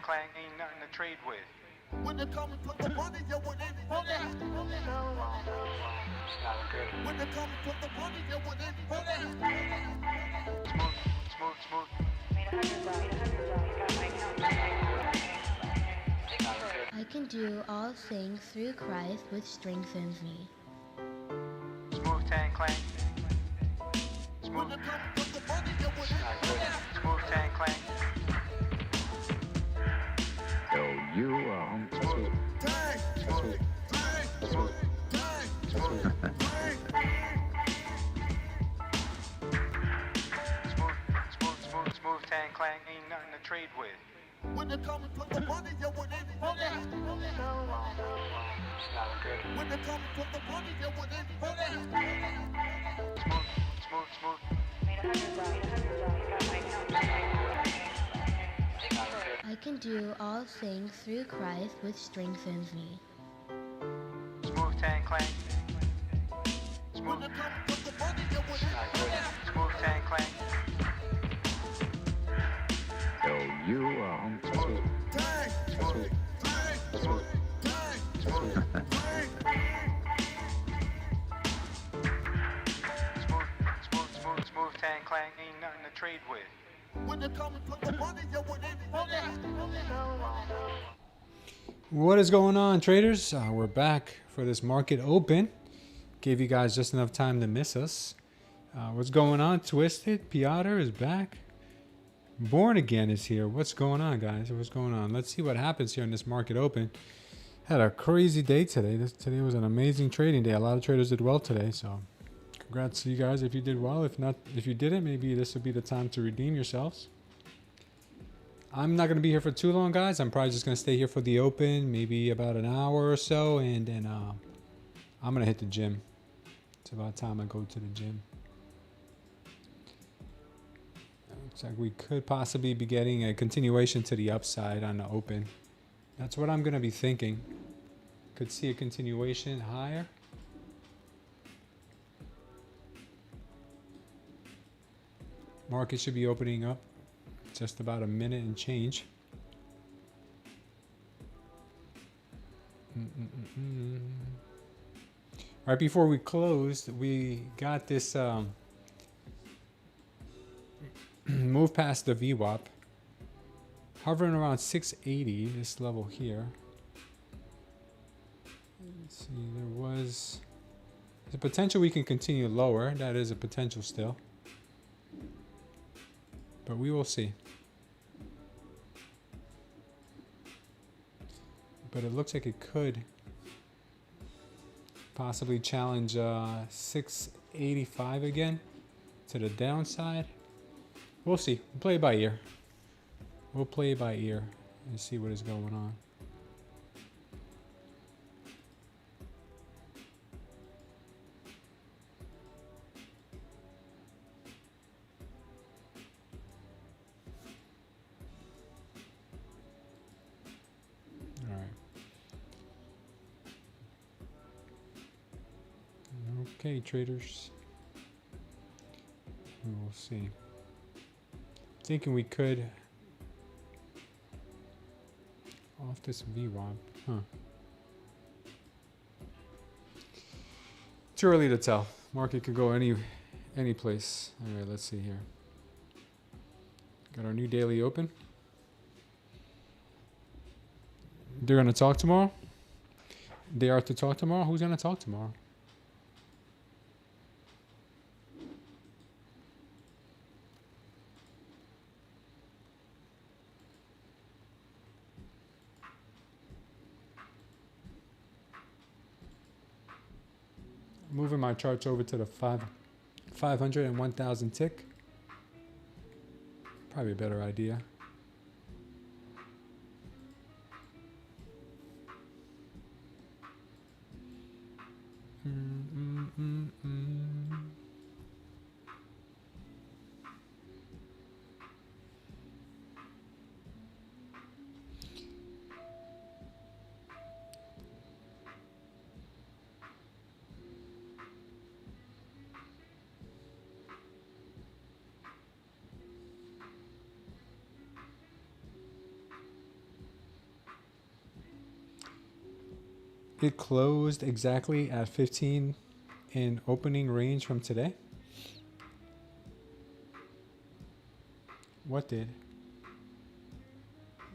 Clang ain't nothing to trade with. When it comes to the money, you want it. It's not good. When it comes to the money, you want it. Smooth. I can do all things through Christ which strengthens me. Smooth Tang Clang. When it comes to the money, you want It's not good. Smooth Tang Clang. Yo, you Smooth. Smooth Tang Clang ain't nothing to trade with. When it comes to the money, you want it. It's not good. When it comes to the money, you want it. Smooth. I can do all things through Christ which strengthens me. Smooth Tang Clang. When it comes to the money, you want It's not good. Smooth Tang Clang. Yo, you Smooth Tang Clang ain't nothing to trade with. When it comes to the money, you want it. What is going on, traders? We're back for this market open. Gave you guys just enough time to miss us. What's going on? Twisted Piotr is back. Born Again is here. What's going on, guys? What's going on? Let's see what happens here in this market open. Had a crazy day today. Today was an amazing trading day. A lot of traders did well today, so congrats to you guys if you did well. If not, if you didn't, maybe this would be the time to redeem yourselves. I'm not going to be here for too long, guys. I'm probably just going to stay here for the open, maybe about an hour or so, and then I'm going to hit the gym. It's about time I go to the gym. Looks like we could possibly be getting a continuation to the upside on the open. That's what I'm going to be thinking. Could see a continuation higher. Market should be opening up just about a minute and change. Right before we closed, we got this move past the VWAP, hovering around 680, this level here. Let's see, there's a potential we can continue lower. That is a potential still, but we will see. But it looks like it could possibly challenge 685 again to the downside. We'll see. We'll play it by ear. We'll play it by ear and see what is going on. All right. Okay, traders. We will see. Thinking we could off this VWAP, Too early to tell. Market could go any place. All right, let's see here. Got our new daily open. They're gonna talk tomorrow. They are to talk tomorrow. Who's gonna talk tomorrow? Moving my charts over to the 500 and 1000 tick. Probably a better idea. It closed exactly at 15 in opening range from today. What did?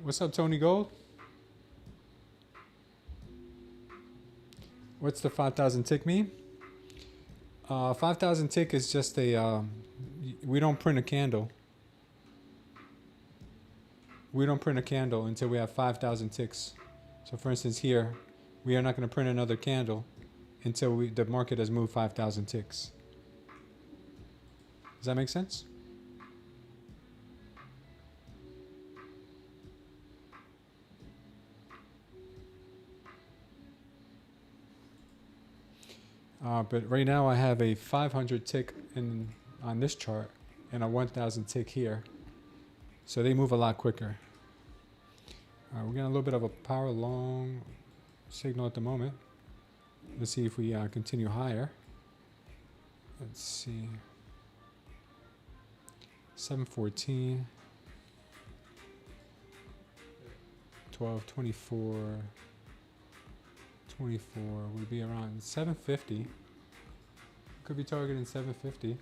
What's up, Tony Gold? What's the 5,000 tick mean? 5,000 tick is just a, we don't print a candle. We don't print a candle until we have 5,000 ticks. So for instance here, we are not going to print another candle until the market has moved 5,000 ticks. Does that make sense? But right now I have a 500 tick on this chart and a 1,000 tick here. So they move a lot quicker. We're getting a little bit of a power long signal at the moment. Let's see if we continue higher. Let's see. 714. 12, 24. 24 would be around 750. Could be targeting 750.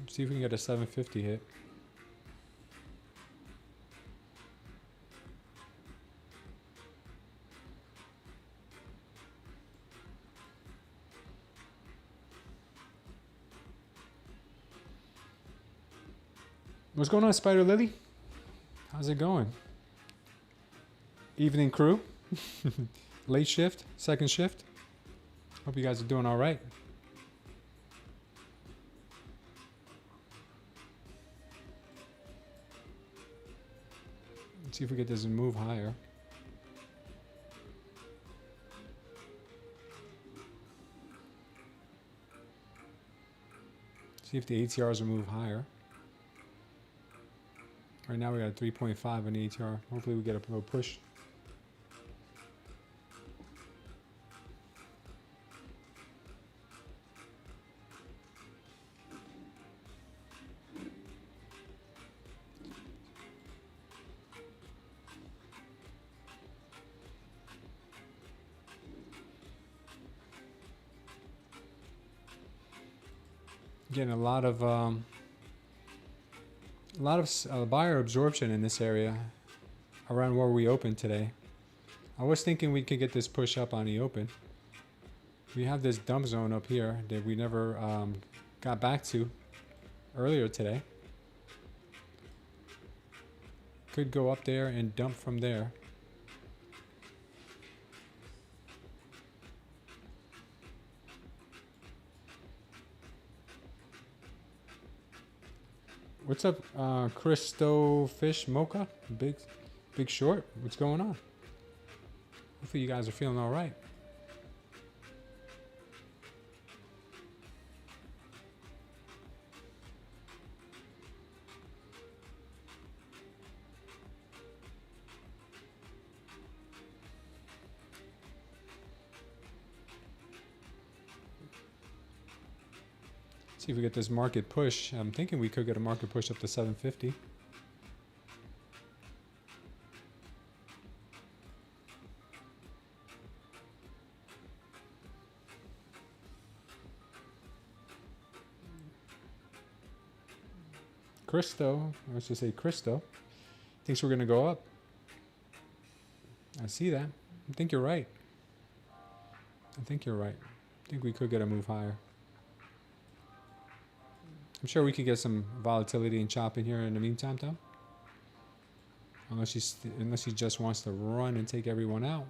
See if we can get a 750 hit. What's going on, Spider Lily? How's it going? Evening crew? Late shift? Second shift? Hope you guys are doing all right. Let's see if we get this to move higher. See if the ATRs will move higher. Right now we got a 3.5 on the ATR. Hopefully we get a little push. Getting a lot of buyer absorption in this area around where we opened today. I was thinking we could get this push up on the open. We have this dump zone up here that we never got back to earlier today. Could go up there and dump from there. What's up, Christo Fish Mocha? Big Short? What's going on? Hopefully you guys are feeling all right. See if we get this market push. I'm thinking we could get a market push up to 750. Christo, let's just say Christo, thinks we're going to go up. I see that. I think you're right. I think you're right. I think we could get a move higher. I'm sure we could get some volatility and chop in here in the meantime, though. Unless he just wants to run and take everyone out.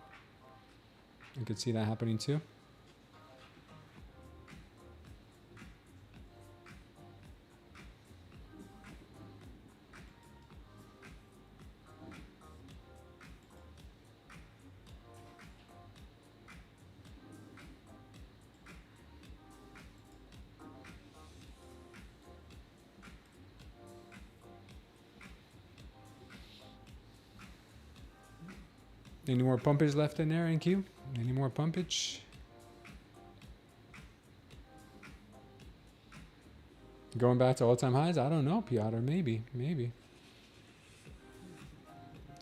I could see that happening too. Any more pumpage left in there, NQ? Any more pumpage? Going back to all-time highs? I don't know, Piotr. Maybe.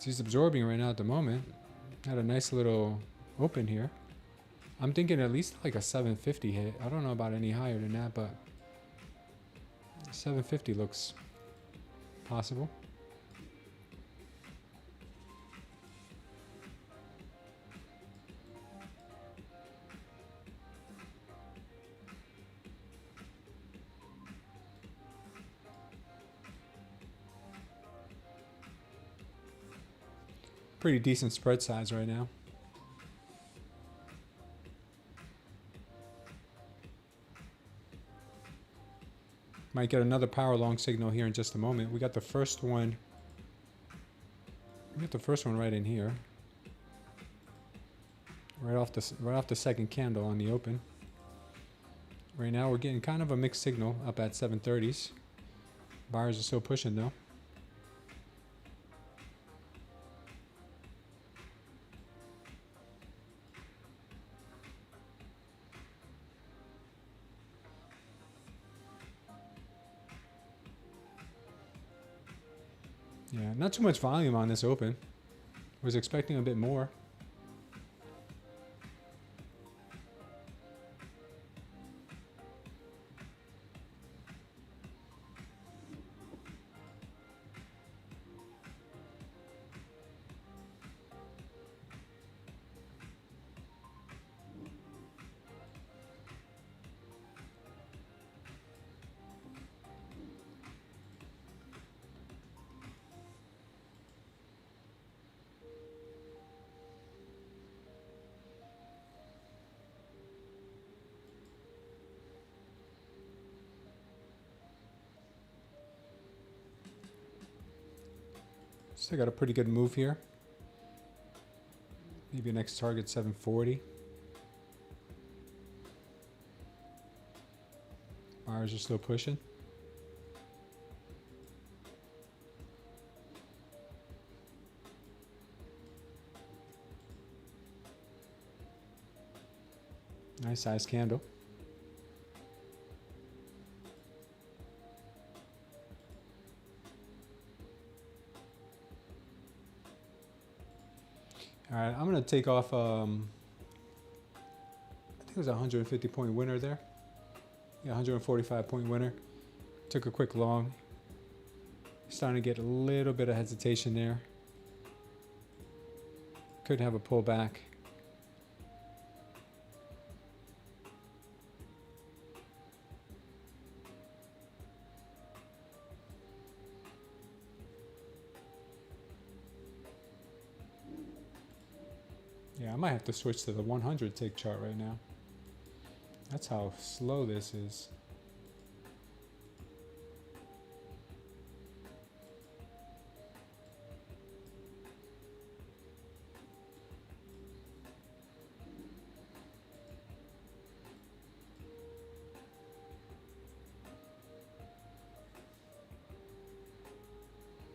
He's absorbing right now at the moment. Had a nice little open here. I'm thinking at least like a 750 hit. I don't know about any higher than that, but 750 looks possible. Pretty decent spread size right now. Might get another power long signal here in just a moment. We got the first one. We got the first one right in here. Right off the second candle on the open. Right now we're getting kind of a mixed signal up at 730s. Buyers are still pushing though. Yeah, not too much volume on this open. Was expecting a bit more. Still got a pretty good move here. Maybe next target 740. Buyers are still pushing. Nice size candle. All right, I'm going to take off, I think it was a 150 point winner there. Yeah, 145 point winner. Took a quick long. Starting to get a little bit of hesitation there. Could have a pullback. Yeah, I might have to switch to the 100 tick chart right now. That's how slow this is.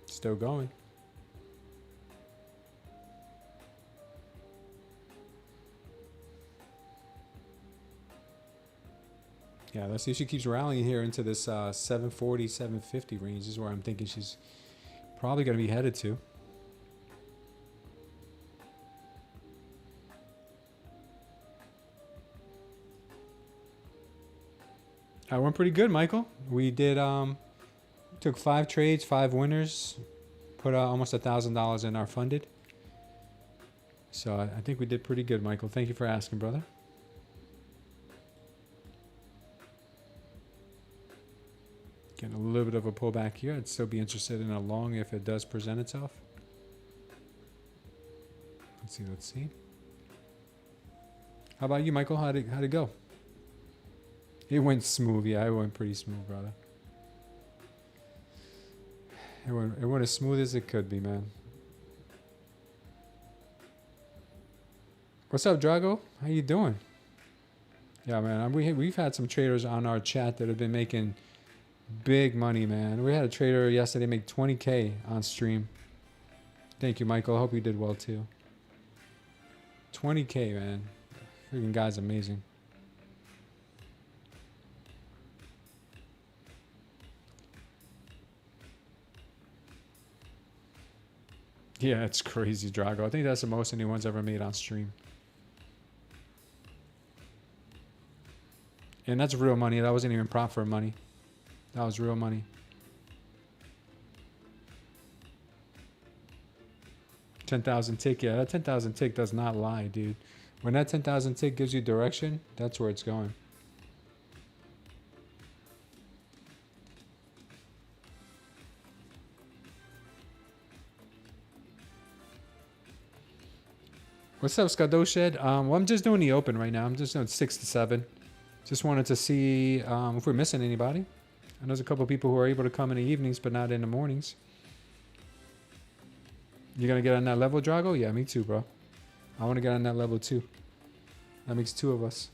Still going. Yeah, let's see if she keeps rallying here into this 740, 750 range. This is where I'm thinking she's probably going to be headed to. I went pretty good, Michael. We did took 5 trades, 5 winners, put almost $1,000 in our funded. So I think we did pretty good, Michael. Thank you for asking, brother. Getting a little bit of a pullback here. I'd still be interested in a long if it does present itself. Let's see. How about you, Michael? How'd it go? It went smooth. Yeah, it went pretty smooth, brother. It went as smooth as it could be, man. What's up, Drago? How you doing? Yeah, man. We've had some traders on our chat that have been making big money, man. We had a trader yesterday make 20K on stream. Thank you, Michael. I hope you did well too. 20K, man. Freaking guy's amazing. Yeah, it's crazy, Drago. I think that's the most anyone's ever made on stream. And that's real money. That wasn't even prop for money. That was real money. 10,000 tick. Yeah, that 10,000 tick does not lie, dude. When that 10,000 tick gives you direction, that's where it's going. What's up, Skadoshed? Well, I'm just doing the open right now. I'm just doing 6 to 7. Just wanted to see if we're missing anybody. I know there's a couple people who are able to come in the evenings, but not in the mornings. You gonna get on that level, Drago? Yeah, me too, bro. I want to get on that level too. That makes 2 of us.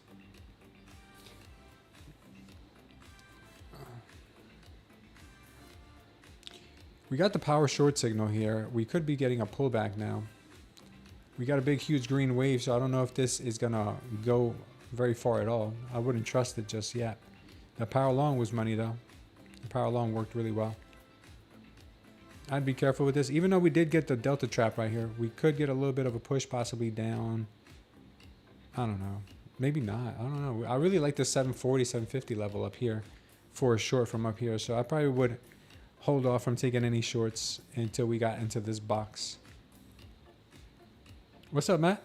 We got the power short signal here. We could be getting a pullback now. We got a big, huge green wave, so I don't know if this is gonna go very far at all. I wouldn't trust it just yet. The power long was money though. The power long worked really well. I'd be careful with this. Even though we did get the delta trap right here, we could get a little bit of a push, possibly down. I don't know. Maybe not. I don't know. I really like the 740, 750 level up here for a short from up here. So I probably would hold off from taking any shorts until we got into this box. What's up, Matt?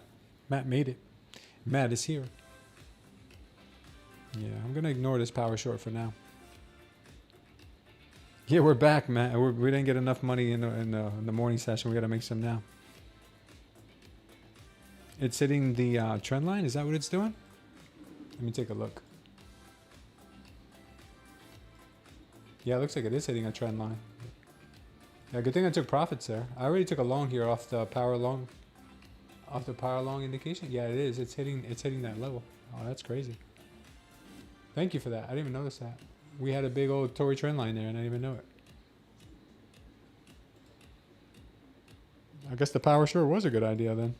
Matt made it. Matt is here. Yeah, I'm going to ignore this power short for now. Yeah, we're back, Matt. We didn't get enough money in the morning session. We got to make some now. It's hitting the trend line. Is that what it's doing? Let me take a look. Yeah, it looks like it is hitting a trend line. Yeah, good thing I took profits there. I already took a long here off the power long. Off the power long indication. Yeah, it is. It's hitting that level. Oh, that's crazy. Thank you for that. I didn't even notice that. We had a big old Tory trend line there and I didn't even know it. I guess the power short was a good idea then.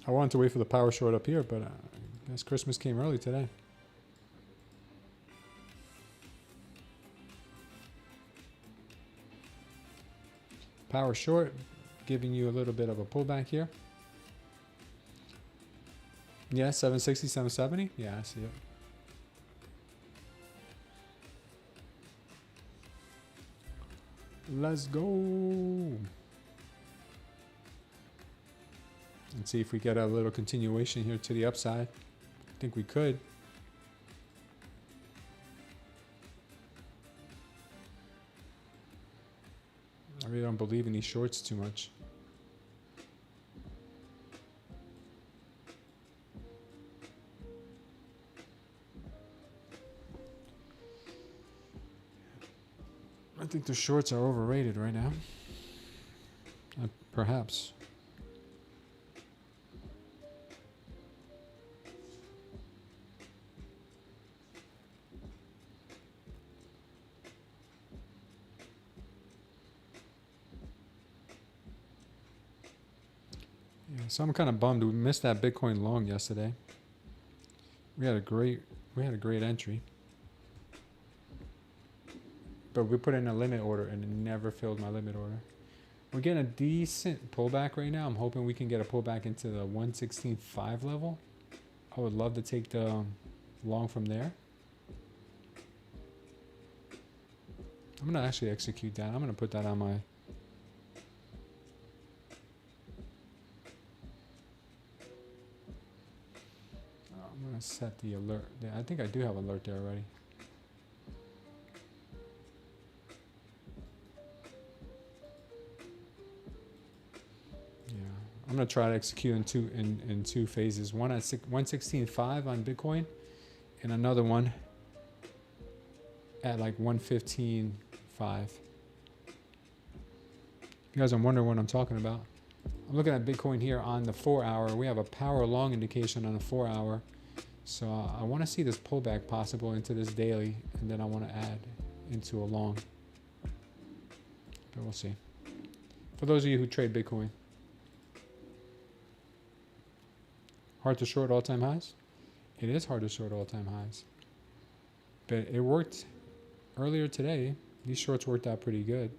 I wanted to wait for the power short up here, but I guess Christmas came early today. Power short, giving you a little bit of a pullback here. Yeah, 760, 770. Yeah, I see it. Let's go. And see if we get a little continuation here to the upside. I think we could. I really don't believe in these shorts too much. I think the shorts are overrated right now. Perhaps. Yeah, so I'm kind of bummed we missed that Bitcoin long yesterday. We had a great entry. But we put in a limit order and it never filled my limit order. We're getting a decent pullback right now. I'm hoping we can get a pullback into the 116.5 level. I would love to take the long from there. I'm going to actually execute that. I'm going to put that on my... I'm going to set the alert. I think I do have alert there already. I'm gonna try to execute in two phases. One at 116.5 on Bitcoin, and another one at like 115.5. You guys are wondering what I'm talking about. I'm looking at Bitcoin here on the 4 hour. We have a power long indication on the 4 hour, so I want to see this pullback possible into this daily, and then I want to add into a long. But we'll see. For those of you who trade Bitcoin. Hard to short all-time highs? It is hard to short all-time highs. But it worked earlier today. These shorts worked out pretty good.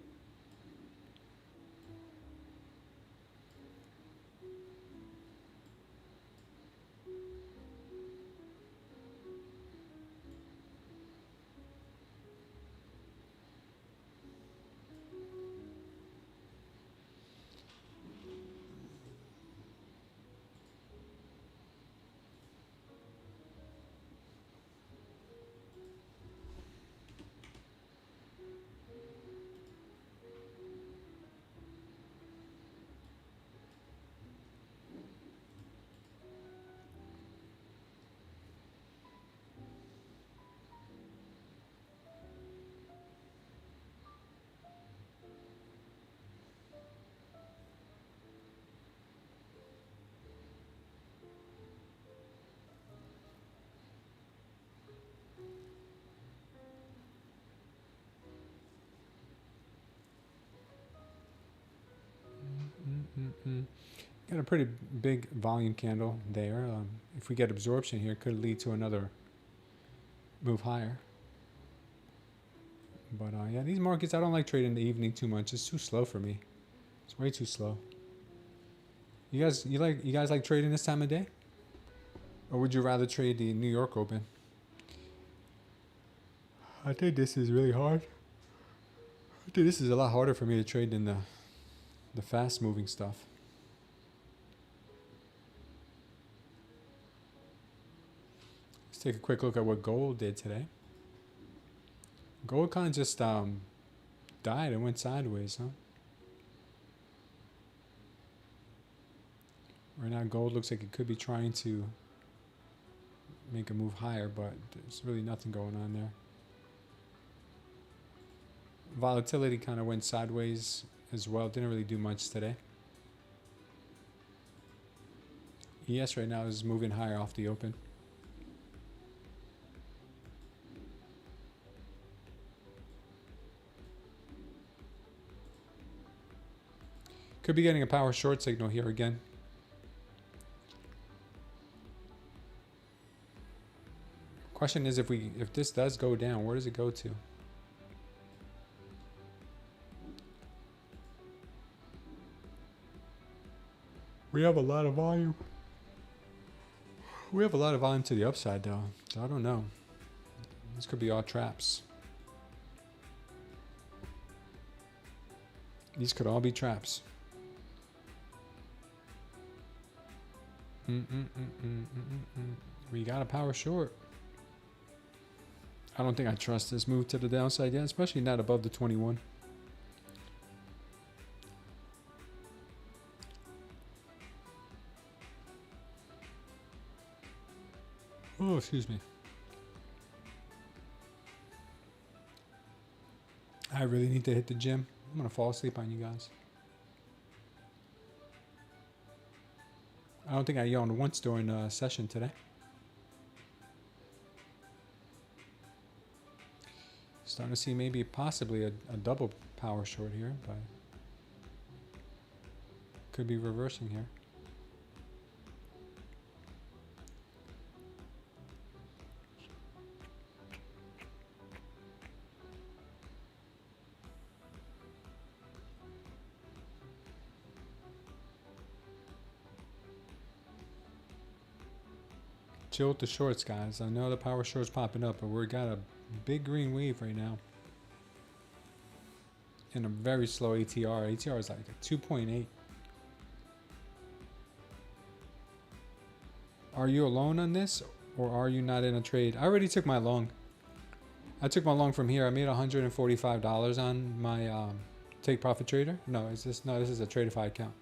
Got a pretty big volume candle there. If we get absorption here, it could lead to another move higher. But yeah, these markets, I don't like trading in the evening too much. It's too slow for me. It's way too slow. You guys like trading this time of day? Or would you rather trade the New York Open? I think this is really hard. I think this is a lot harder for me to trade than the fast moving stuff. Let's take a quick look at what gold did today. Gold kind of just died and went sideways, huh? Right now gold looks like it could be trying to make a move higher, but there's really nothing going on there. Volatility kind of went sideways as well. Didn't really do much today. ES right now is moving higher off the open. Could be getting a power short signal here again. Question is, if this does go down, where does it go to? We have a lot of volume. We have a lot of volume to the upside though, so I don't know. This could be all traps. These could all be traps. We got a power short. I don't think I trust this move to the downside yet, especially not above the 21. Oh, excuse me. I really need to hit the gym. I'm gonna fall asleep on you guys. I don't think I yawned once during the session today. Starting to see maybe possibly a double power short here, but could be reversing here. Chill with the shorts, guys. I know the power short's popping up, but we got a big green wave right now. And a very slow ATR. ATR is like a 2.8. Are you alone on this, or are you not in a trade? I already took my long. I took my long from here. I made $145 on my take profit trader. No, this is a Tradeify account.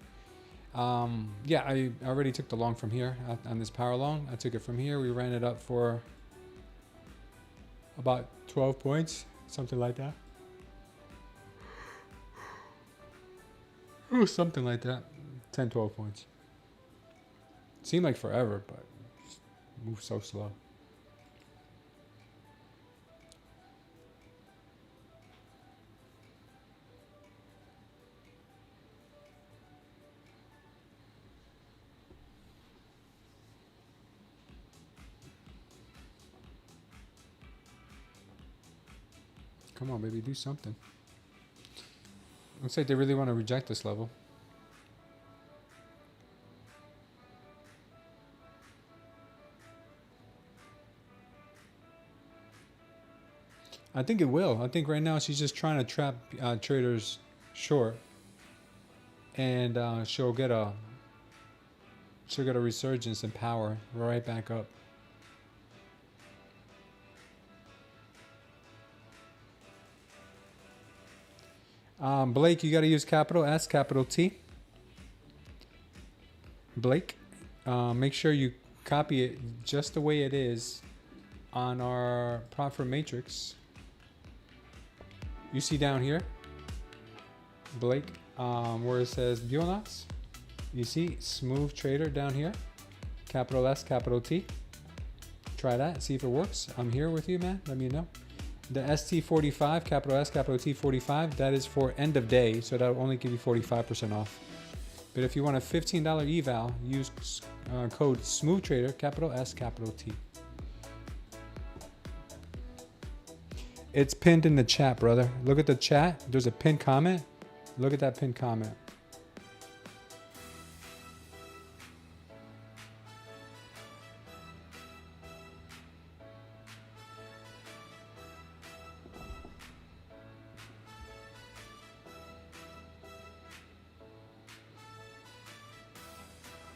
Yeah, I already took the long from here on this power long. I took it from here. We ran it up for about 12 points, something like that. Ooh, something like that. 10, 12 points. Seemed like forever, but just moved so slow. Come on, baby, do something. Looks like they really want to reject this level. I think it will. I think right now she's just trying to trap traders short, and she'll get a resurgence in power right back up. Blake, you got to use capital S, capital T. Blake, make sure you copy it just the way it is on our profit matrix. You see down here, Blake, where it says Bulenox, you see smooth trader down here, capital S, capital T. Try that, see if it works. I'm here with you, man. Let me know. The ST45, capital S, capital T 45, that is for end of day, so that'll only give you 45% off. But if you want a $15 eval, use code SMOOTHTRADER, capital S, capital T. It's pinned in the chat, brother. Look at the chat. There's a pinned comment. Look at that pinned comment.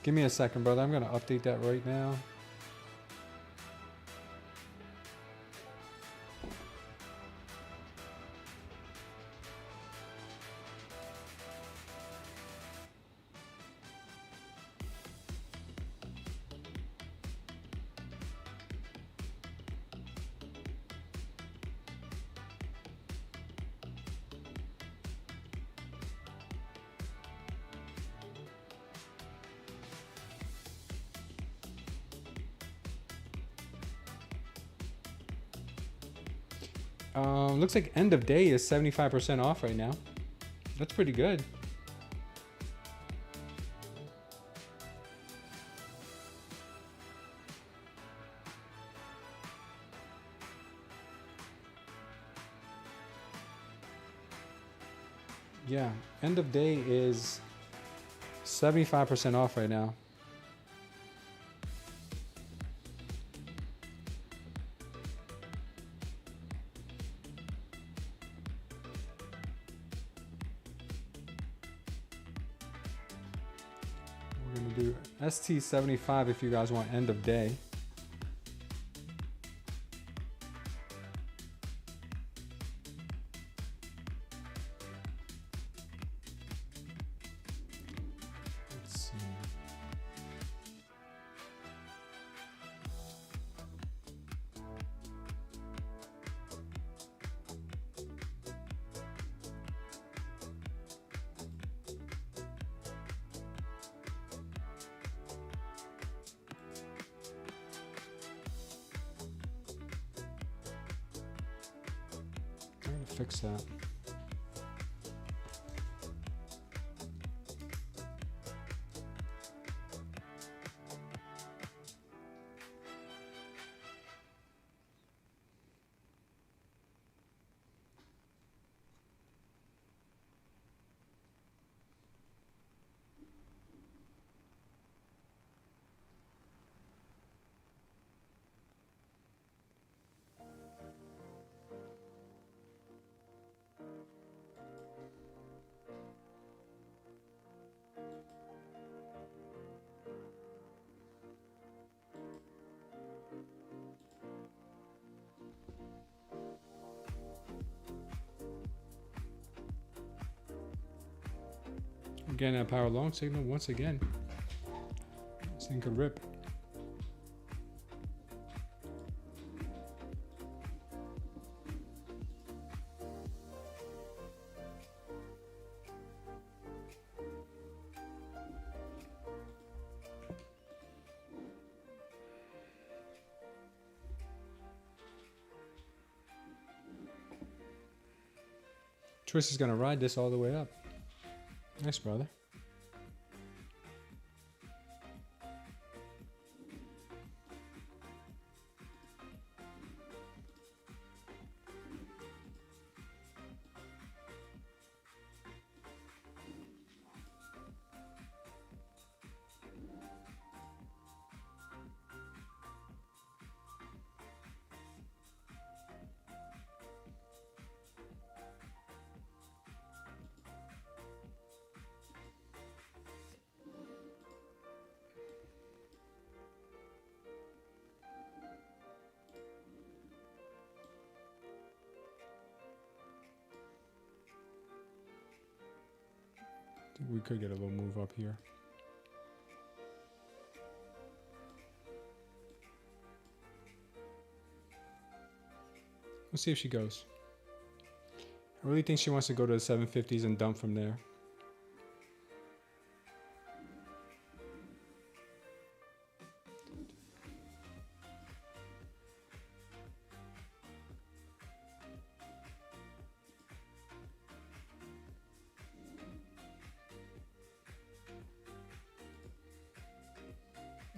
Give me a second, brother. I'm going to update that right now. Looks like end of day is 75% off right now. That's pretty good. Yeah, end of day is 75% off right now. We're gonna do ST75 if you guys want end of day. Let's see. I'm gonna fix that. Again, that power long signal once again. This thing could rip. Twist is gonna ride this all the way up. Nice, brother. We could get a little move up here. Let's see if she goes. I really think she wants to go to the 750s and dump from there.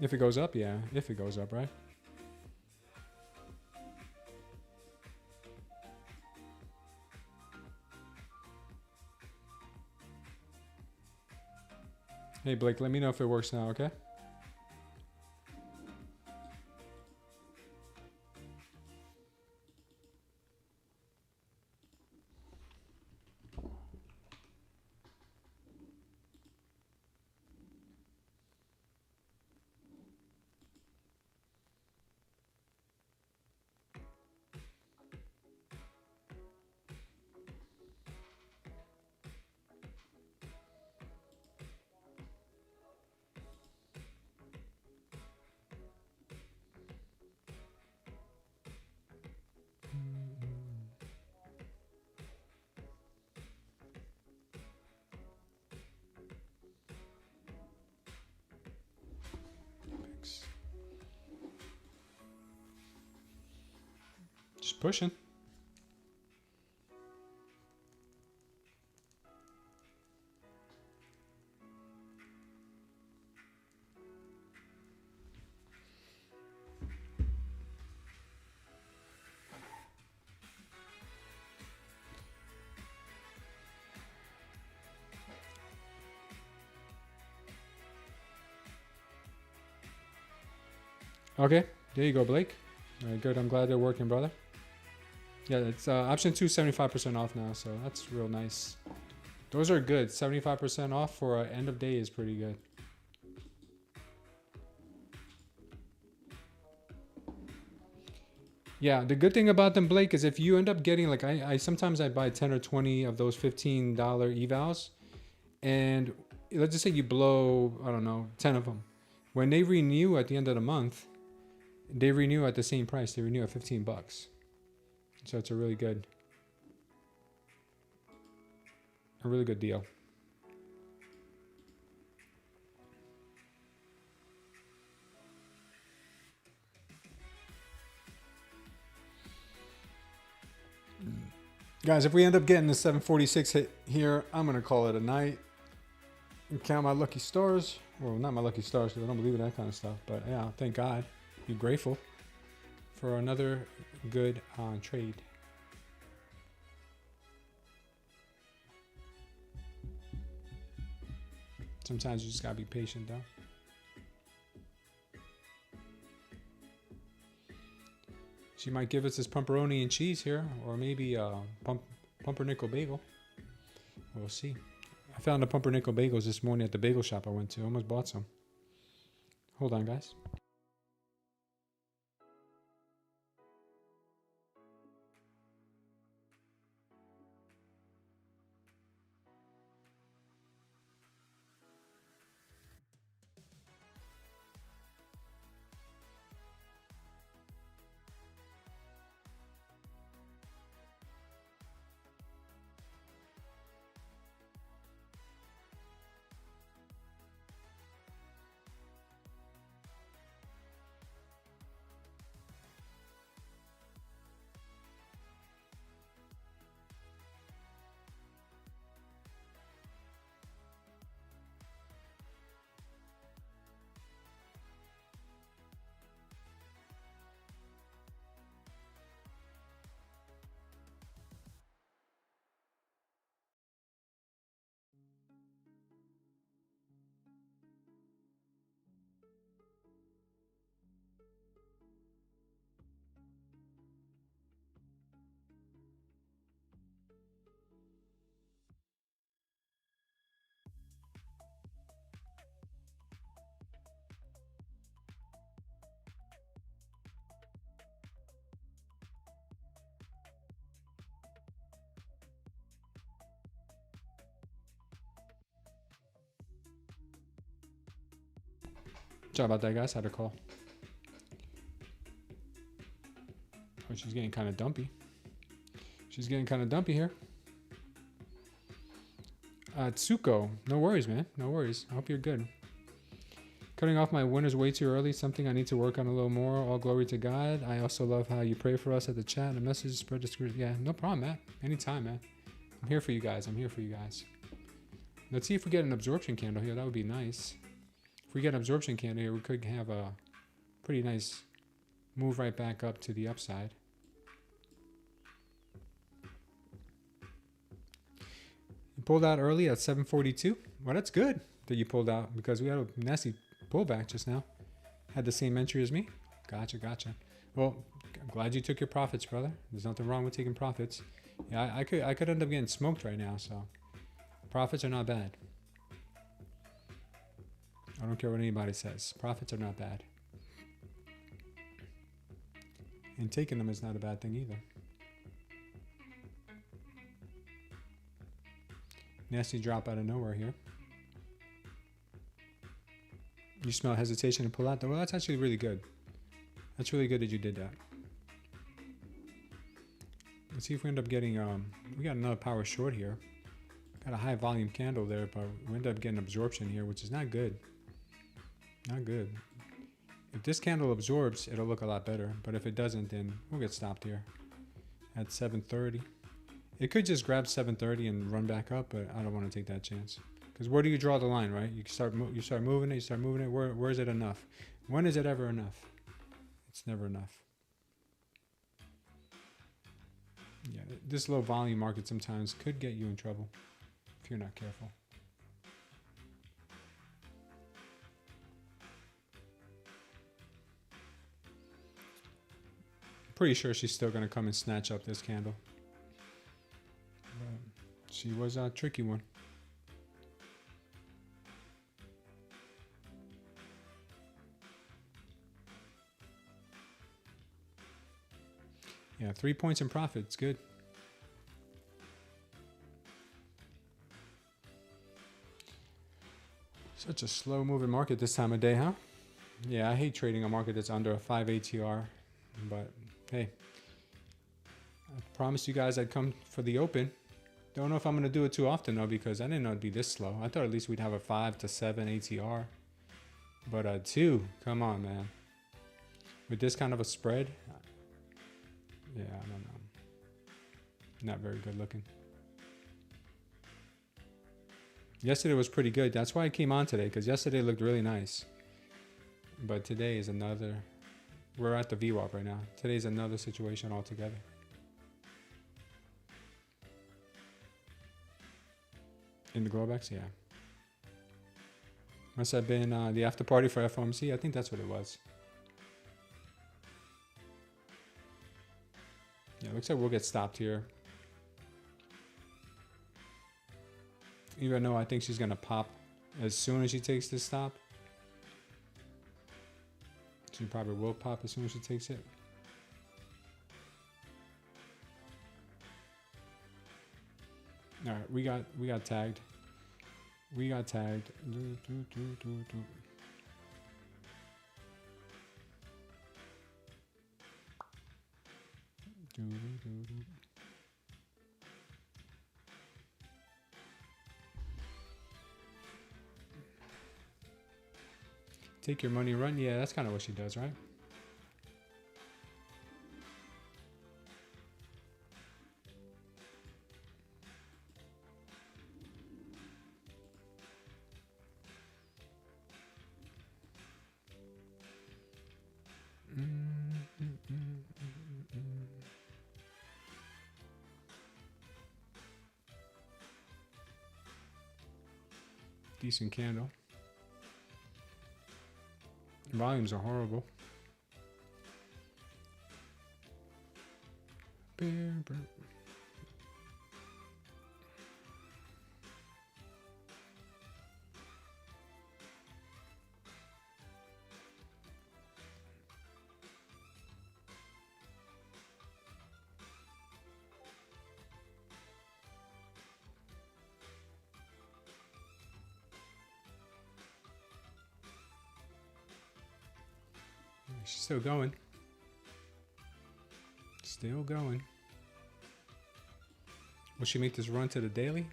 If it goes up, yeah. If it goes up, right? Hey, Blake, let me know if it works now, okay? Just pushing. Okay, there you go, Blake. All right, good. I'm glad they're working, brother. Yeah, it's option 2, 75% off now, so that's real nice. Those are good. 75% off for end of day is pretty good. Yeah, the good thing about them, Blake, is if you end up getting, like, I sometimes I buy 10 or 20 of those $15 evals, and let's just say you blow, I don't know, 10 of them. When they renew at the end of the month, they renew at the same price. They renew at 15 bucks. So it's a really good deal. Guys, if we end up getting the 746 hit here, I'm going to call it a night and count my lucky stars. Well, not my lucky stars because I don't believe in that kind of stuff. But yeah, thank God. Be grateful for another good trade. Sometimes you just gotta be patient, though. She might give us this pumperoni and cheese here, or maybe pumpernickel bagel. We'll see. I found the pumpernickel bagels this morning at the bagel shop I went to. I almost bought some. Hold on, guys. Sorry about that, guys. Had a call. Oh, she's getting kind of dumpy. She's getting kind of dumpy here. Tsuko, no worries, man. No worries. I hope you're good. Cutting off my winners way too early. Something I need to work on a little more. All glory to God. I also love how you pray for us at the chat. The message spread the screen. Yeah, no problem, man. Anytime, man. I'm here for you guys. I'm here for you guys. Let's see if we get an absorption candle here. That would be nice. If we get an absorption candle here, we could have a pretty nice move right back up to the upside. You pulled out early at 742. Well, that's good that you pulled out because we had a nasty pullback just now. Had the same entry as me. Gotcha, gotcha. Well, I'm glad you took your profits, brother. There's nothing wrong with taking profits. Yeah, I could end up getting smoked right now, so profits are not bad. I don't care what anybody says. Profits are not bad. And taking them is not a bad thing either. Nasty drop out of nowhere here. You smell hesitation to pull out. Well, that's actually really good. That's really good that you did that. Let's see if we end up getting, we got another power short here. Got a high volume candle there, but we end up getting absorption here, which is not good. Not good. If this candle absorbs, it'll look a lot better. But if it doesn't, then we'll get stopped here at 730. It could just grab 730 and run back up, but I don't want to take that chance. Because where do you draw the line, right? You start moving it, you start moving it. Where is it enough? When is it ever enough? It's never enough. Yeah, this low volume market sometimes could get you in trouble if you're not careful. Pretty sure she's still going to come and snatch up this candle. But she was a tricky one. Yeah, 3 points in profit. It's good. Such a slow moving market this time of day, huh? Yeah, I hate trading a market that's under a 5 ATR. But hey, I promised you guys I'd come for the open. Don't know if I'm going to do it too often though, because I didn't know it'd be this slow. I thought at least we'd have a 5 to 7 ATR. But 2, come on, man. With this kind of a spread, yeah, I don't know. Not very good looking. Yesterday was pretty good. That's why I came on today, because yesterday looked really nice. But today is another... We're at the VWAP right now. Today's another situation altogether. In the Globex, yeah. Must have been the after party for FOMC. I think that's what it was. Yeah, looks like we'll get stopped here. Even though I think she's going to pop as soon as she takes this stop. She probably will pop as soon as she takes it. All right, we got tagged. We got tagged. Take your money, run. Yeah, that's kind of what she does, right? Decent candle. Volumes are horrible. She's still going. Still going. Will she make this run to the daily?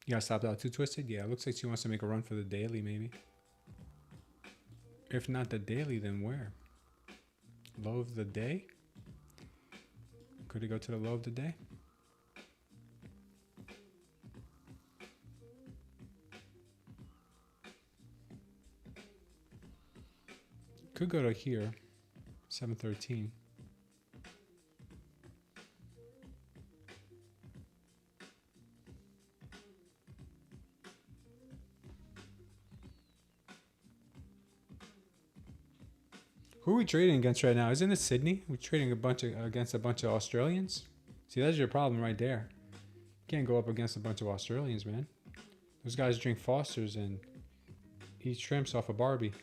You got stopped out too twisted? Yeah, it looks like she wants to make a run for the daily maybe. If not the daily, then where? Low of the day? Could it go to the low of the day? Could go to here, 713. Who are we trading against right now? Isn't it Sydney? We're trading against a bunch of Australians. See, that's your problem right there. You can't go up against a bunch of Australians, man. Those guys drink Fosters and eat shrimps off a Barbie.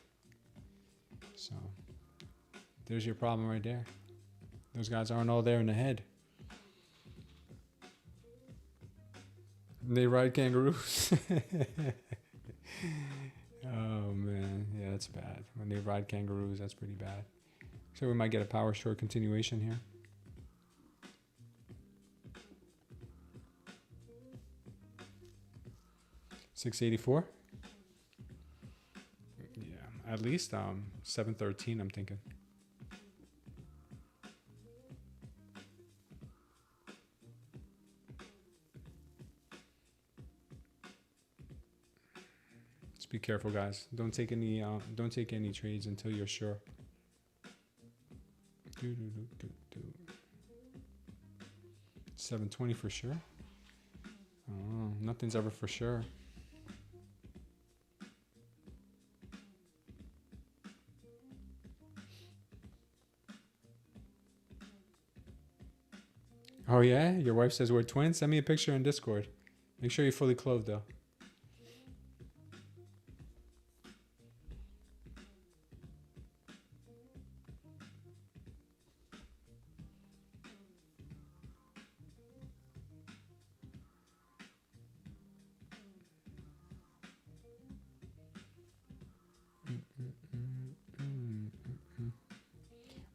So, there's your problem right there. Those guys aren't all there in the head. And they ride kangaroos. Oh man, yeah, that's bad. When they ride kangaroos, that's pretty bad. So we might get a power short continuation here. $684. Yeah, at least 713. I'm thinking. Be careful, guys. Don't take any trades until you're sure. 720 for sure. Oh, nothing's ever for sure. Oh yeah, your wife says we're twins. Send me a picture in Discord. Make sure you're fully clothed though.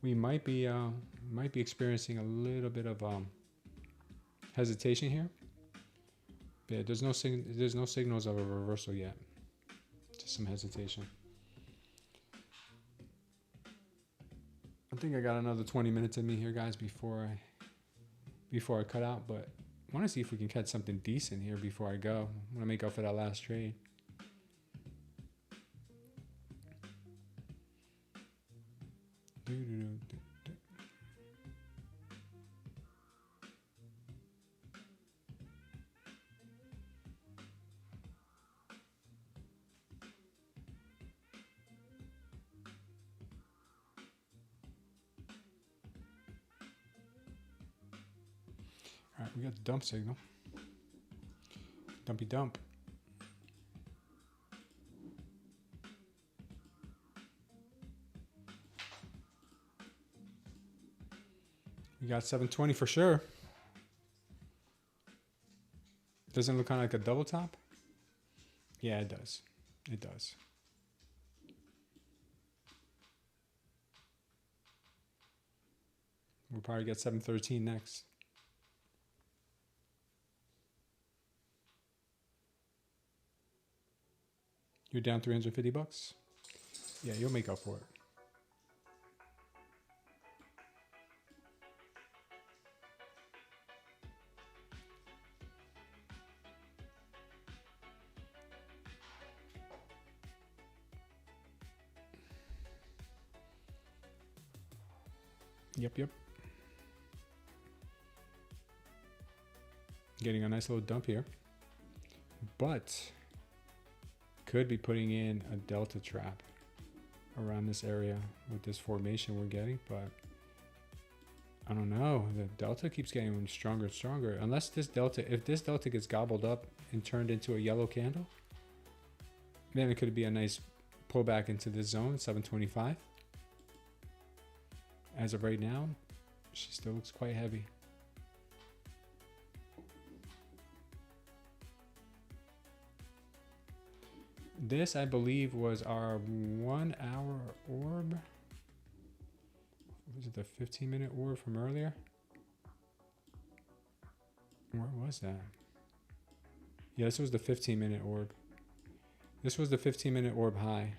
We might be experiencing a little bit of hesitation here. Yeah, there's no signals of a reversal yet. Just some hesitation. I think I got another 20 minutes in me here, guys, before I cut out. But I want to see if we can catch something decent here before I go. I want to make up for that last trade. All right, we got the dump signal. Dumpy dump. We got 720 for sure. Doesn't it look kind of like a double top? Yeah, it does. It does. We'll probably get 713 next. You're down $350? Yeah, you'll make up for it. Yep. Getting a nice little dump here. But could be putting in a delta trap around this area with this formation we're getting, but I don't know. The delta keeps getting stronger and stronger. Unless this delta, if this delta gets gobbled up and turned into a yellow candle, then it could be a nice pullback into this zone, 725. As of right now, she still looks quite heavy. This, I believe, was our 1 hour orb. Was it the 15-minute orb from earlier? Where was that? Yeah, this was the 15-minute orb. This was the 15-minute orb high.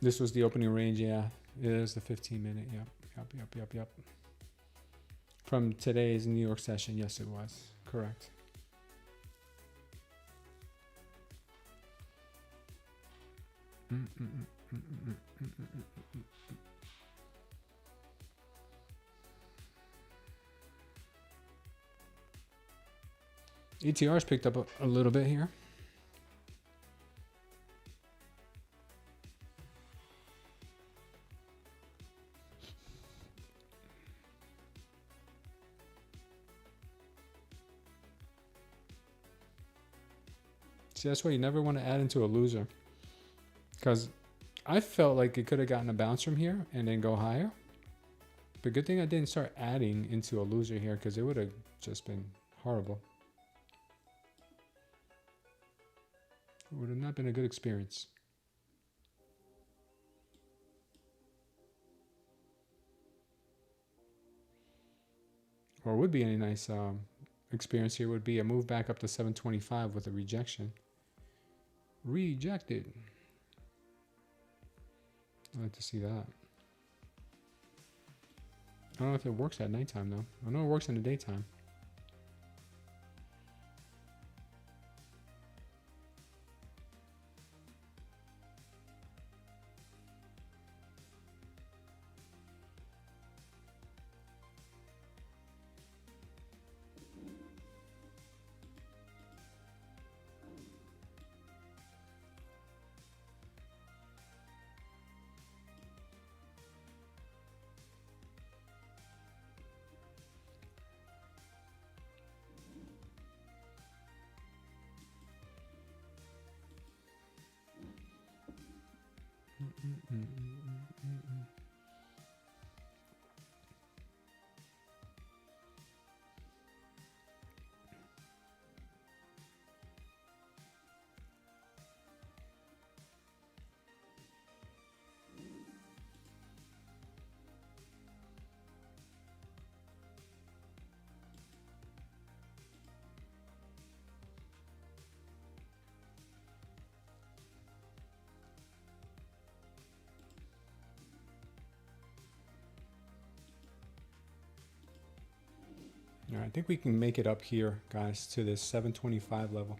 This was the opening range, yeah. It is the 15-minute, yep. From today's New York session, yes, it was. Correct. ETR's picked up a little bit here. See, that's why you never want to add into a loser. Because I felt like it could have gotten a bounce from here and then go higher. But good thing I didn't start adding into a loser here, because it would have just been horrible. It would have not been a good experience. Or would be any nice experience here would be a move back up to 725 with a rejection. Rejected. I'd like to see that. I don't know if it works at nighttime though. I know it works in the daytime. All right, I think we can make it up here, guys, to this 725 level.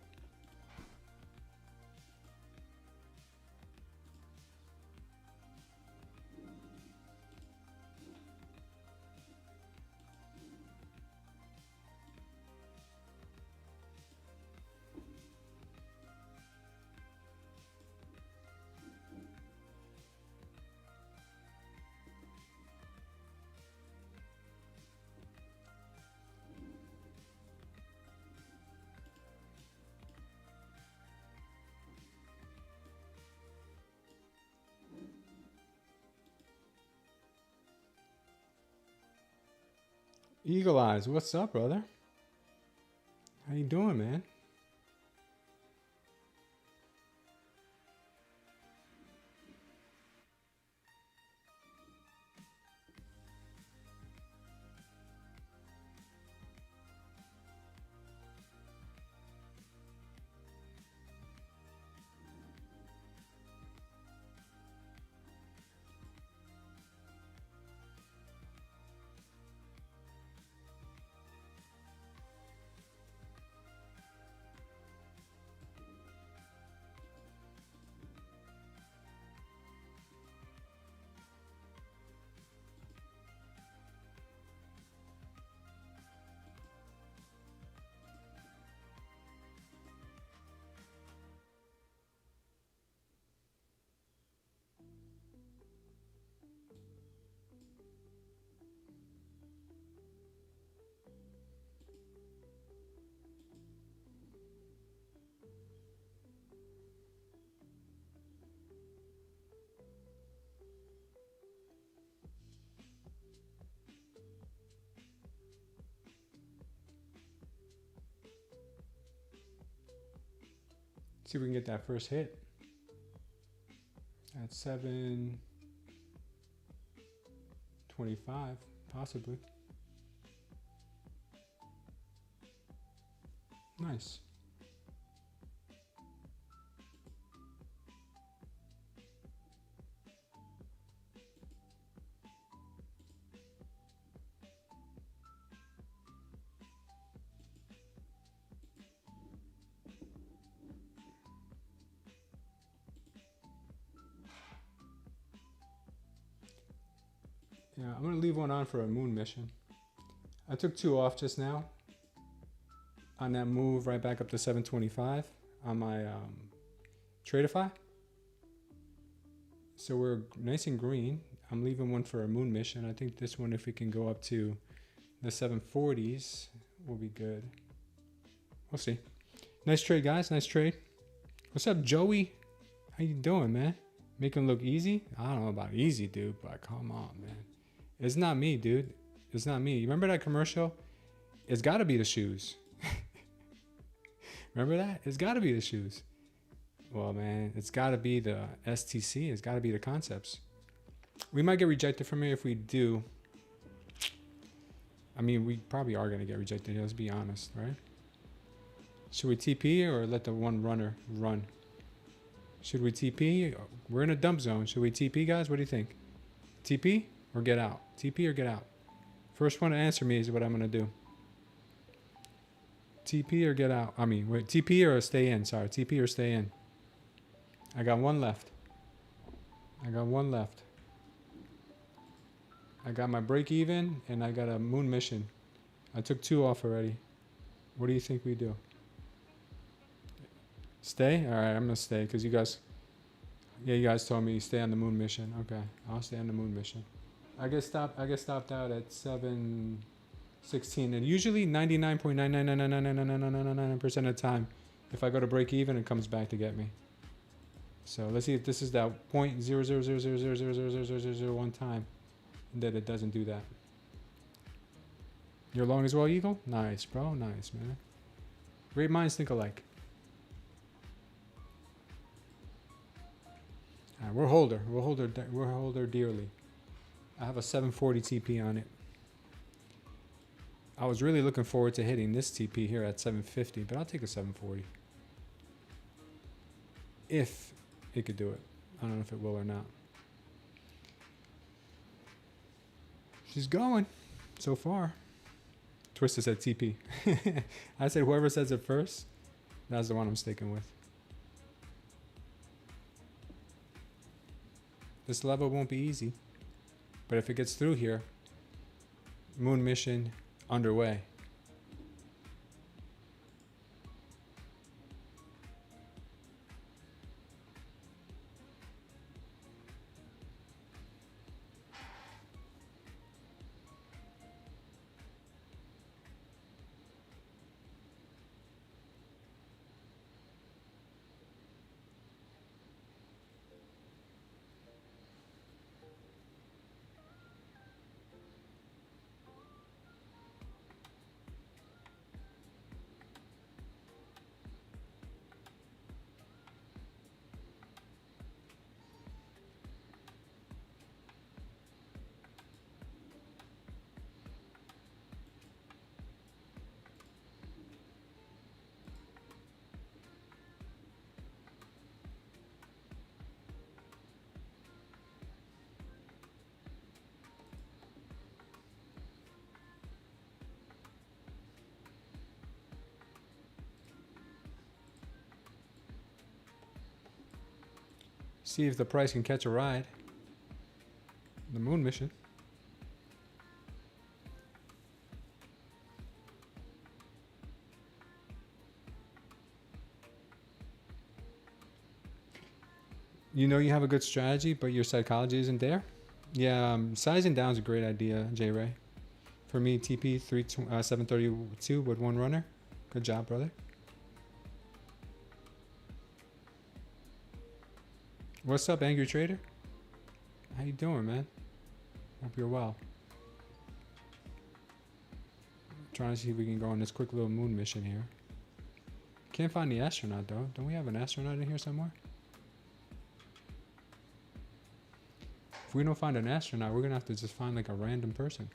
Eagle Eyes, what's up, brother? How you doing, man? See if we can get that first hit at 725, possibly. Nice. I'm gonna leave one on for a moon mission. I took 2 off just now on that move right back up to 725 on my Tradeify. So we're nice and green. I'm leaving one for a moon mission. I think this one, if we can go up to the 740s, will be good. We'll see. Nice trade, guys. Nice trade. What's up, Joey? How you doing, man? Making it look easy? I don't know about easy, dude, but come on, man. It's not me, dude. It's not me. You remember that commercial? It's got to be the shoes. Remember that? It's got to be the shoes. Well, man, it's got to be the STC. It's got to be the concepts. We might get rejected from here. If we do, I mean, we probably are going to get rejected here. Let's be honest, right? Should we TP or let the one runner run? Should we TP? We're in a dump zone. Should we TP, guys? What do you think? TP or get out? TP or get out? First one to answer me is what I'm going to do. TP or get out? I mean, wait, TP or stay in? Sorry, TP or stay in? I got one left. I got one left. I got my break even and I got a moon mission. I took 2 off already. What do you think we do? Stay? All right, I'm going to stay because you guys, yeah, you guys told me stay on the moon mission. Okay, I'll stay on the moon mission. I get stopped out at 7:16, and usually 99.9999999% of the time, if I go to break even, it comes back to get me. So let's see if this is that 0.00000000001 time that it doesn't do that. You're long as well, Eagle? Nice, bro. Nice, man. Great minds think alike. All right, we're holder. We're holder dearly. I have a 740 TP on it. I was really looking forward to hitting this TP here at 750, but I'll take a 740. If it could do it. I don't know if it will or not. She's going so far. Twister said TP. I said whoever says it first, that's the one I'm sticking with. This level won't be easy, but if it gets through here, moon mission underway. See if the price can catch a ride. The moon mission. You know you have a good strategy, but your psychology isn't there? Yeah, sizing down is a great idea, J-Ray. For me, TP 732 with one runner. Good job, brother. What's up, Angry Trader? How you doing, man? Hope you're well. Trying to see if we can go on this quick little moon mission here. Can't find the astronaut, though. Don't we have an astronaut in here somewhere? If we don't find an astronaut, we're gonna have to just find like a random person.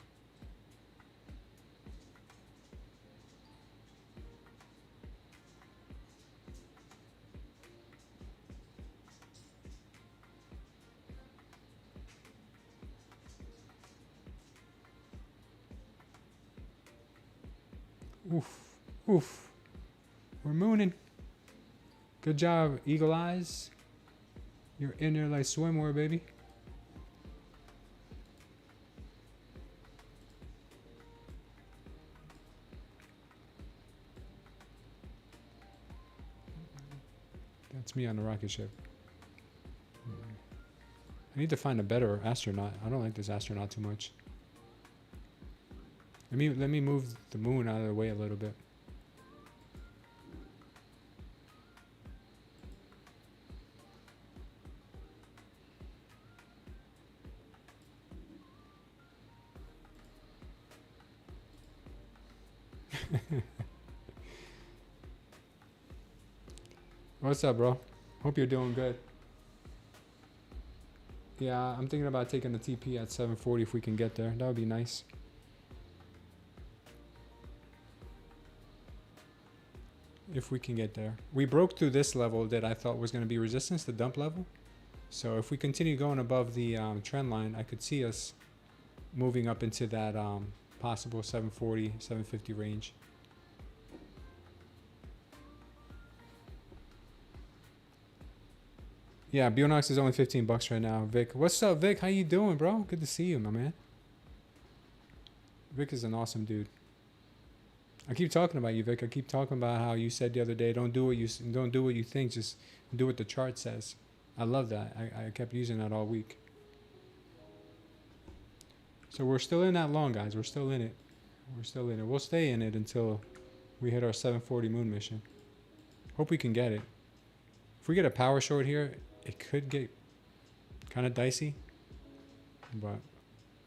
Oof, oof. We're mooning. Good job, Eagle Eyes. You're in there like swimwear, baby. That's me on the rocket ship. I need to find a better astronaut. I don't like this astronaut too much. Let me move the moon out of the way a little bit. What's up, bro? Hope you're doing good. Yeah, I'm thinking about taking the TP at 740 if we can get there. That would be nice. If we can get there. We broke through this level that I thought was going to be resistance, the dump level. So if we continue going above the trend line, I could see us moving up into that possible 740, 750 range. Yeah, Bulenox is only 15 bucks right now. Vic, what's up, Vic? How you doing, bro? Good to see you, my man. Vic is an awesome dude. I keep talking about you, Vic. I keep talking about how you said the other day, don't do what you think, just do what the chart says. I love that. I kept using that all week. So we're still in that long, guys. We're still in it. We're still in it. We'll stay in it until we hit our 740 moon mission. Hope we can get it. If we get a power short here, it could get kind of dicey. But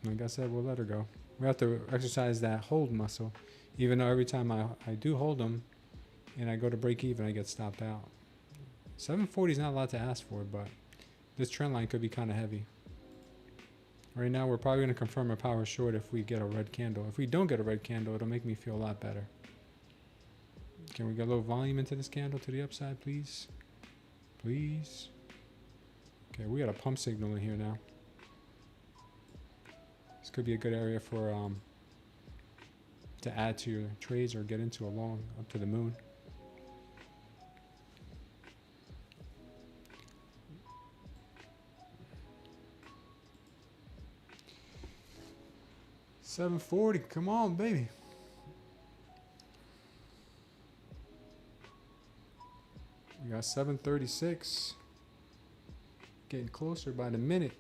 like I said, we'll let her go. We have to exercise that hold muscle. Even though every time I do hold them and I go to break even, I get stopped out. 740 is not a lot to ask for, but this trend line could be kind of heavy. Right now, we're probably going to confirm a power short if we get a red candle. If we don't get a red candle, it'll make me feel a lot better. Can we get a little volume into this candle to the upside, please? Please. Okay, we got a pump signal in here now. This could be a good area for to add to your trades or get into a long up to the moon. $740, come on, baby. We got 736. Getting closer by the minute.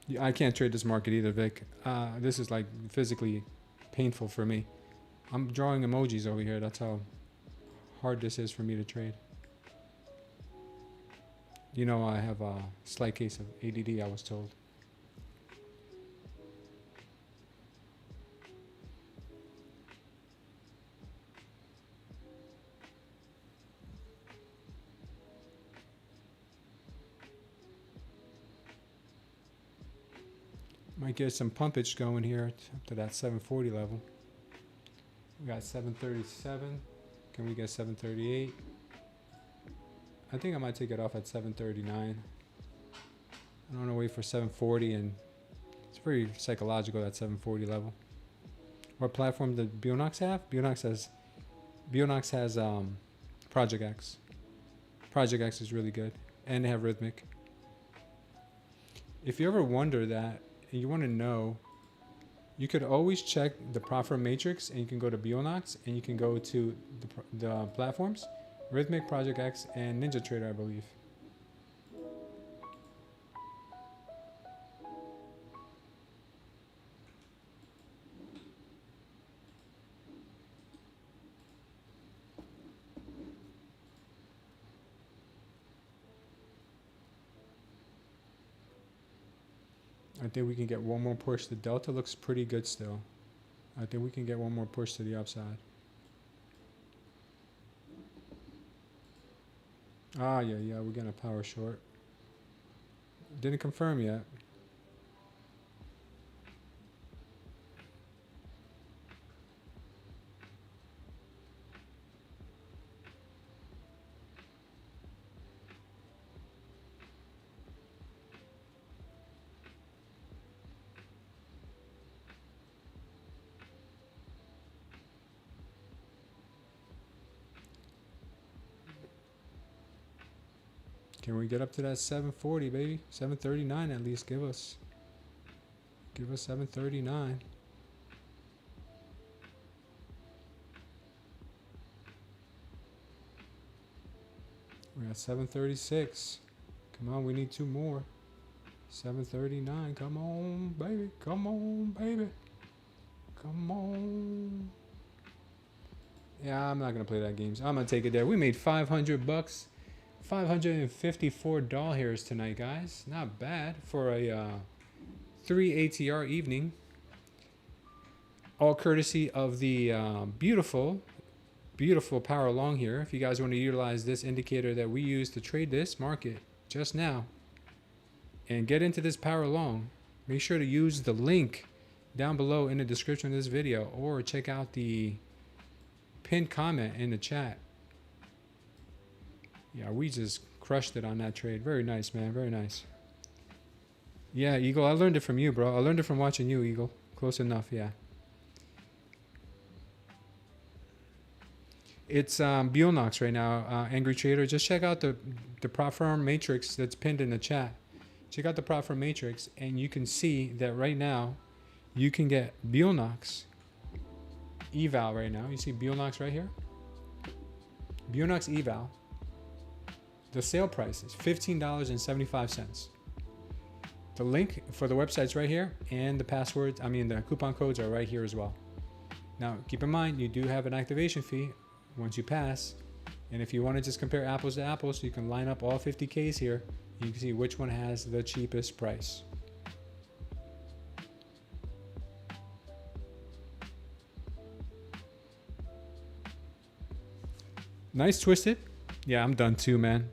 Yeah, I can't trade this market either, Vic. This is like physically painful for me. I'm drawing emojis over here. That's how hard this is for me to trade. You know, I have a slight case of ADD, I was told. Might get some pumpage going here up to that 740 level. We got 737. Can we get 738? I think I might take it off at 739. I don't want to wait for 740, and it's very psychological, that 740 level. What platform did Bulenox have? Bulenox has Project X. Project X is really good, and they have Rhythmic. If you ever wonder that, and you want to know, you could always check the profit matrix, and you can go to Bulenox, and you can go to the platforms, Rhythmic, Project X, and NinjaTrader, I believe. I think we can get one more push. The delta looks pretty good still. I think we can get one more push to the upside. Ah, yeah, we're getting a power short. Didn't confirm yet. Can we get up to that 740, baby? 739 at least. Give us 739. We're at 736. Come on, we need 2 more. 739. Come on, baby. Come on, baby. Come on. Yeah, I'm not gonna play that game. I'm gonna take it there. We made 500 bucks, 554 doll hairs tonight, guys. Not bad for a 3 ATR evening. All courtesy of the beautiful power long here. If you guys want to utilize this indicator that we use to trade this market just now and get into this power long, make sure to use the link down below in the description of this video, or check out the pinned comment in the chat. Yeah, we just crushed it on that trade. Very nice, man. Very nice. Yeah, Eagle, I learned it from you, bro. I learned it from watching you, Eagle. Close enough, yeah. It's Bulenox right now, Angry Trader. Just check out the prop firm matrix that's pinned in the chat. Check out the prop firm matrix, and you can see that right now you can get Bulenox eval right now. You see Bulenox right here? Bulenox eval. The sale price is $15.75. The link for the website's right here, and the passwords, the coupon codes are right here as well. Now, keep in mind, you do have an activation fee once you pass. And if you want to just compare apples to apples, you can line up all 50 Ks here. You can see which one has the cheapest price. Nice twisted. Yeah, I'm done too, man.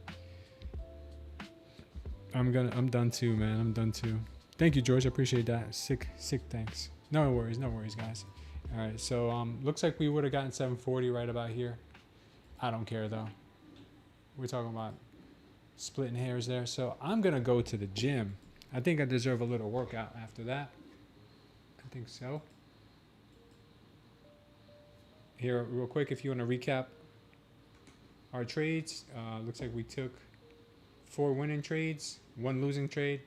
I'm done too, man. I'm done too. Thank you, George. I appreciate that. Sick thanks. No worries, guys. All right, so looks like we would have gotten 740 right about here. I don't care though. We're talking about splitting hairs there. So I'm gonna go to the gym. I think I deserve a little workout after that. I think so. Here, real quick, if you want to recap our trades, looks like we took 4 winning trades, 1 losing trade.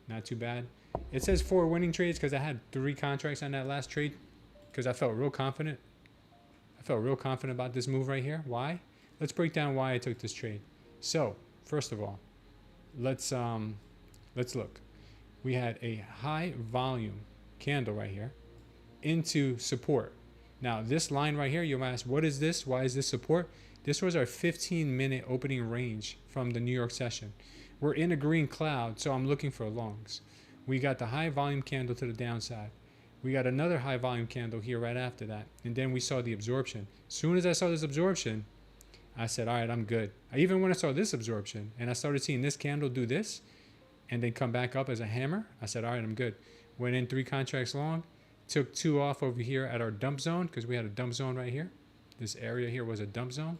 Not too bad. It says 4 winning trades because I had 3 contracts on that last trade because I felt real confident. I felt real confident about this move right here. Why? Let's break down why I took this trade. So, first of all, let's look. We had a high volume candle right here into support. Now, this line right here, you might ask, what is this? Why is this support? This was our 15-minute opening range from the New York session. We're in a green cloud, so I'm looking for longs. We got the high volume candle to the downside. We got another high volume candle here right after that. And then we saw the absorption. As soon as I saw this absorption, I said, all right, I'm good. Even when I saw this absorption and I started seeing this candle do this and then come back up as a hammer, I said, all right, I'm good. Went in 3 contracts long, took 2 off over here at our dump zone because we had a dump zone right here. This area here was a dump zone.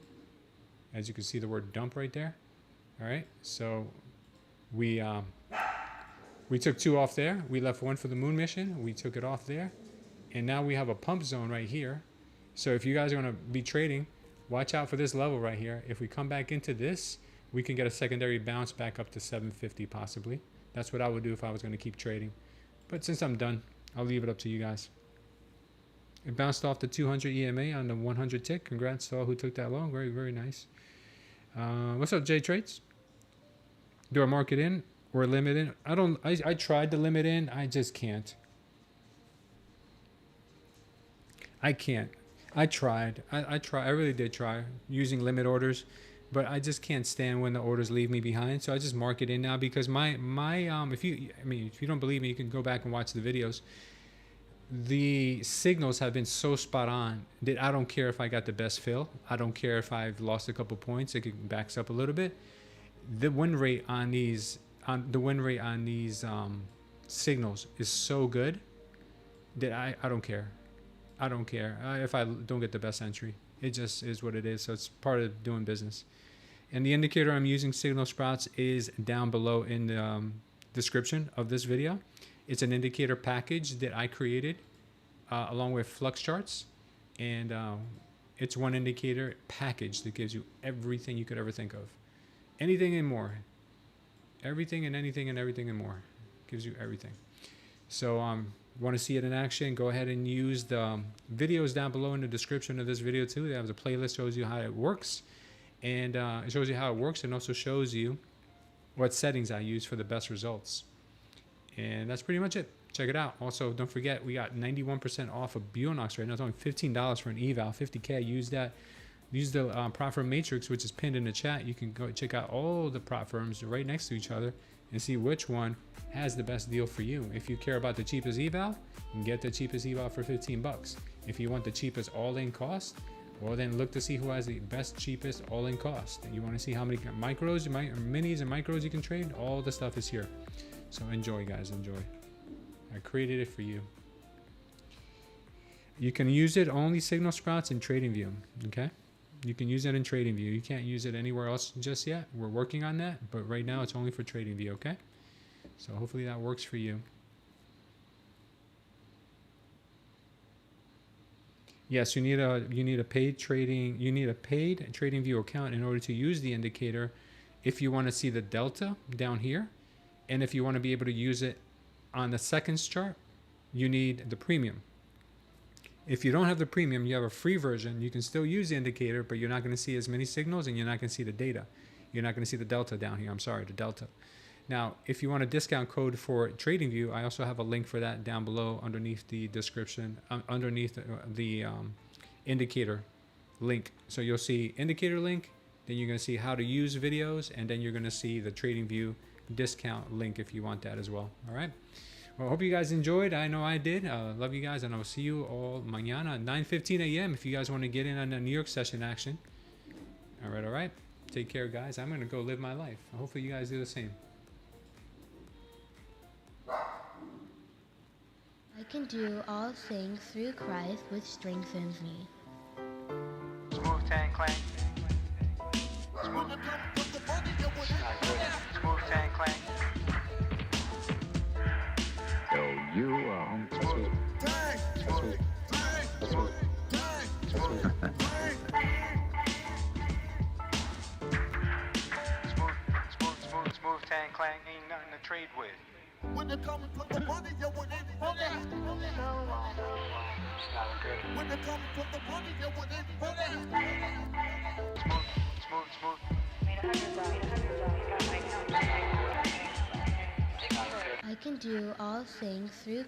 As you can see the word dump right there. All right, so we took 2 off there. We left 1 for the moon mission. We took it off there. And now we have a pump zone right here. So if you guys are going to be trading, watch out for this level right here. If we come back into this, we can get a secondary bounce back up to 750 possibly. That's what I would do if I was going to keep trading. But since I'm done, I'll leave it up to you guys. It bounced off the 200 EMA on the 100 tick. Congrats to all who took that long. Very, very nice. What's up, J Trades? Do I mark it in or limit in? I tried to limit in. I just can't. I can't. I tried. I really did try using limit orders, but I just can't stand when the orders leave me behind. So I just mark it in now because if you don't believe me, you can go back and watch the videos. The signals have been so spot on that I don't care if I got the best fill. I don't care if I've lost a couple points. It backs up a little bit. The win rate on these signals is so good that I don't care. I don't care if I don't get the best entry. It just is what it is. So it's part of doing business. And the indicator I'm using, Signal Sprouts, is down below in the description of this video. It's an indicator package that I created along with flux charts. And it's one indicator package that gives you everything you could ever think of. Anything and more. Everything and anything and everything and more. Gives you everything. So want to see it in action, go ahead and use the videos down below in the description of this video too. They have the playlist, shows you how it works. And it shows you how it works, and also shows you what settings I use for the best results. And that's pretty much it. Check it out. Also, don't forget, we got 91% off of Bulenox right now. It's only $15 for an eval, 50K. Use that. Use the prop firm matrix, which is pinned in the chat. You can go check out all the prop firms right next to each other and see which one has the best deal for you. If you care about the cheapest eval, you can get the cheapest eval for 15 bucks. If you want the cheapest all-in cost, well, then look to see who has the best, cheapest all-in cost. And you want to see how many micros, minis, and micros you can trade. All the stuff is here. So enjoy, guys. Enjoy. I created it for you. You can use it only Signal Sprouts in TradingView. Okay. You can use it in TradingView. You can't use it anywhere else just yet. We're working on that, but right now it's only for TradingView, okay? So hopefully that works for you. Yes, you need a paid TradingView account in order to use the indicator if you want to see the delta down here, and if you want to be able to use it on the seconds chart, you need the premium. If you don't have the premium, you have a free version. You can still use the indicator, but you're not going to see as many signals, and you're not going to see the data. You're not going to see the delta down here. I'm sorry, the delta. Now, if you want a discount code for TradingView, I also have a link for that down below underneath the description, underneath the indicator link. So you'll see indicator link, then you're going to see how to use videos, and then you're going to see the TradingView discount link if you want that as well. All right. Well, I hope you guys enjoyed. I know I did. Love you guys, and I'll see you all mañana at 9:15 a.m. if you guys want to get in on the New York session action. All right. Take care, guys. I'm going to go live my life. Hopefully you guys do the same. I can do all things through Christ, which strengthens me. Smooth tan clang. When it comes to the money, you would Smooth tan clang. So you Smooth tan clang. Ain't nothing to trade with. when it comes to the money, you would When it comes to the money, you would Smooth. I can do all things through